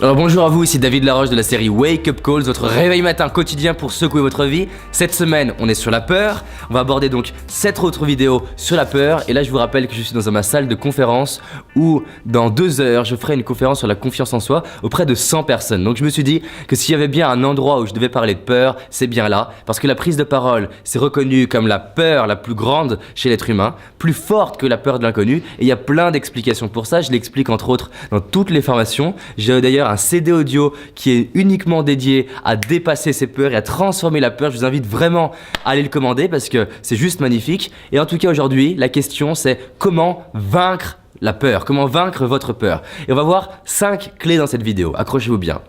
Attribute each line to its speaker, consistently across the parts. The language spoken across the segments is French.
Speaker 1: Alors bonjour à vous, ici David Laroche de la série Wake Up Calls, votre réveil matin quotidien pour secouer votre vie. Cette semaine, on est sur la peur. On va aborder donc 7 autres vidéos sur la peur. Et là, je vous rappelle que je suis dans ma salle de conférence où dans 2 heures, je ferai une conférence sur la confiance en soi auprès de 100 personnes. Donc je me suis dit que s'il y avait bien un endroit où je devais parler de peur, c'est bien là. Parce que la prise de parole, c'est reconnu comme la peur la plus grande chez l'être humain, plus forte que la peur de l'inconnu. Et il y a plein d'explications pour ça. Je l'explique entre autres dans toutes les formations. J'ai d'ailleurs un CD audio qui est uniquement dédié à dépasser ses peurs et à transformer la peur. Je vous invite vraiment à aller le commander parce que c'est juste magnifique. Et en tout cas aujourd'hui, la question c'est comment vaincre la peur, comment vaincre votre peur. Et on va voir 5 clés dans cette vidéo, accrochez-vous bien.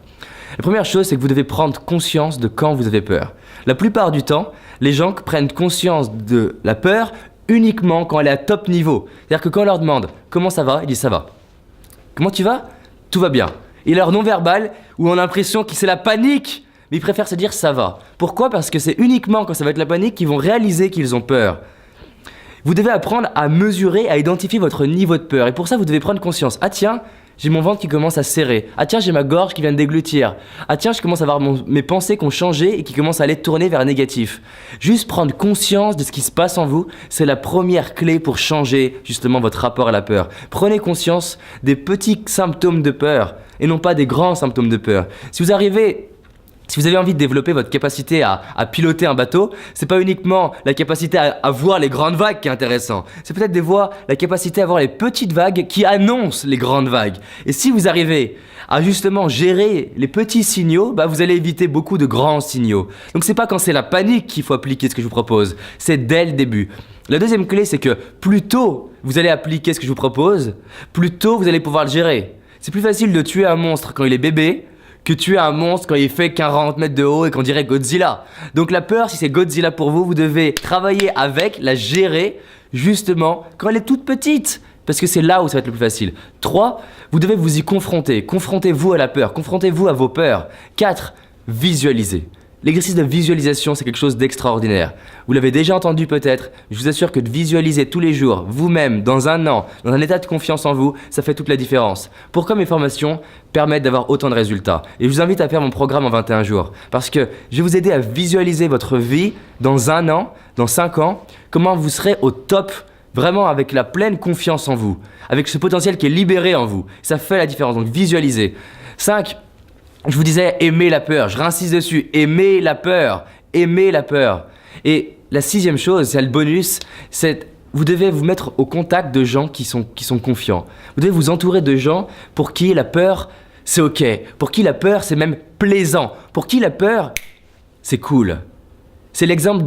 Speaker 1: La première chose, c'est que vous devez prendre conscience de quand vous avez peur. La plupart du temps, les gens prennent conscience de la peur uniquement quand elle est à top niveau. C'est-à-dire que quand on leur demande comment ça va, ils disent ça va. Comment tu vas? Tout va bien. Et leur non-verbal, où on a l'impression que c'est la panique, mais ils préfèrent se dire ça va. Pourquoi? Parce que c'est uniquement quand ça va être la panique qu'ils vont réaliser qu'ils ont peur. Vous devez apprendre à mesurer, à identifier votre niveau de peur. Et pour ça, vous devez prendre conscience. Ah tiens, j'ai mon ventre qui commence à serrer. Ah tiens, j'ai ma gorge qui vient de déglutir. Ah tiens, je commence à avoir mes pensées qui ont changé et qui commencent à aller tourner vers le négatif. Juste prendre conscience de ce qui se passe en vous, c'est la première clé pour changer justement votre rapport à la peur. Prenez conscience des petits symptômes de peur et non pas des grands symptômes de peur. Si vous avez envie de développer votre capacité à piloter un bateau, c'est pas uniquement la capacité à voir les grandes vagues qui est intéressant. C'est peut-être la capacité à voir les petites vagues qui annoncent les grandes vagues. Et si vous arrivez à justement gérer les petits signaux, vous allez éviter beaucoup de grands signaux. Donc c'est pas quand c'est la panique qu'il faut appliquer ce que je vous propose, c'est dès le début. La deuxième clé, c'est que plus tôt vous allez appliquer ce que je vous propose, plus tôt vous allez pouvoir le gérer. C'est plus facile de tuer un monstre quand il est bébé que tuer un monstre quand il fait 40 mètres de haut et qu'on dirait Godzilla. Donc la peur, si c'est Godzilla pour vous, vous devez travailler avec, la gérer, justement, quand elle est toute petite. Parce que c'est là où ça va être le plus facile. 3, vous devez vous y confronter. Confrontez-vous à la peur, confrontez-vous à vos peurs. 4, visualisez. L'exercice de visualisation, c'est quelque chose d'extraordinaire. Vous l'avez déjà entendu peut-être, je vous assure que de visualiser tous les jours, vous-même, dans un an, dans un état de confiance en vous, ça fait toute la différence. Pourquoi mes formations permettent d'avoir autant de résultats? Et je vous invite à faire mon programme en 21 jours. Parce que je vais vous aider à visualiser votre vie dans un an, dans 5 ans, comment vous serez au top, vraiment avec la pleine confiance en vous, avec ce potentiel qui est libéré en vous. Ça fait la différence, donc visualisez. 5, je vous disais, aimez la peur, je réinsiste dessus, aimez la peur, aimez la peur. Et la 6e chose, c'est le bonus, c'est vous devez vous mettre au contact de gens qui sont confiants. Vous devez vous entourer de gens pour qui la peur, c'est ok, pour qui la peur, c'est plaisant, pour qui la peur, c'est cool. C'est l'exemple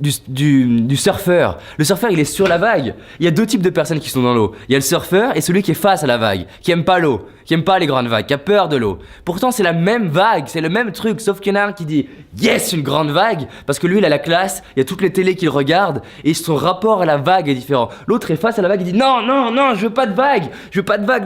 Speaker 1: du surfeur. Le surfeur, il est sur la vague. Il y a 2 types de personnes qui sont dans l'eau. Il y a le surfeur et celui qui est face à la vague, qui aime pas l'eau, qui aime pas les grandes vagues, qui a peur de l'eau. Pourtant, c'est la même vague, c'est le même truc, sauf qu'il y en a un qui dit « Yes, une grande vague !» parce que lui, il a la classe, il y a toutes les télés qu'il regarde et son rapport à la vague est différent. L'autre est face à la vague, il dit « Non, non, non, je veux pas de vague,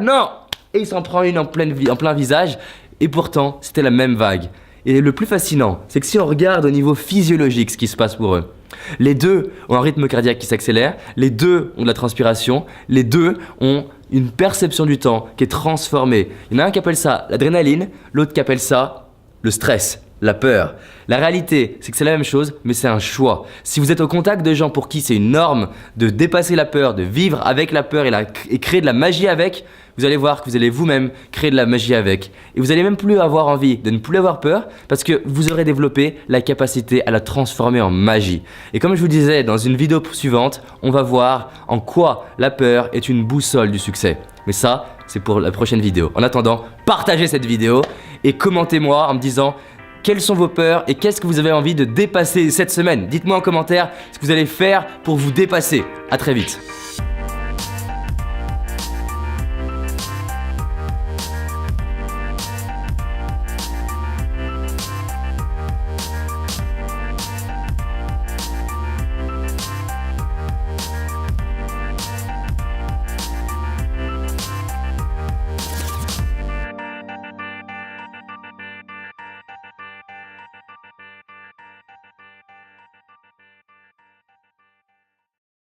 Speaker 1: non !» Et il s'en prend une en plein visage et pourtant, c'était la même vague. Et le plus fascinant, c'est que si on regarde au niveau physiologique ce qui se passe pour eux, les 2 ont un rythme cardiaque qui s'accélère, les 2 ont de la transpiration, les 2 ont une perception du temps qui est transformée. Il y en a un qui appelle ça l'adrénaline, l'autre qui appelle ça le stress, la peur. La réalité, c'est que c'est la même chose, mais c'est un choix. Si vous êtes au contact de gens pour qui c'est une norme de dépasser la peur, de vivre avec la peur et créer de la magie avec, vous allez voir que vous allez vous-même créer de la magie avec. Et vous allez même plus avoir envie de ne plus avoir peur parce que vous aurez développé la capacité à la transformer en magie. Et comme je vous disais dans une vidéo suivante, on va voir en quoi la peur est une boussole du succès. Mais ça, c'est pour la prochaine vidéo. En attendant, partagez cette vidéo et commentez-moi en me disant quelles sont vos peurs et qu'est-ce que vous avez envie de dépasser cette semaine. Dites-moi en commentaire ce que vous allez faire pour vous dépasser. À très vite.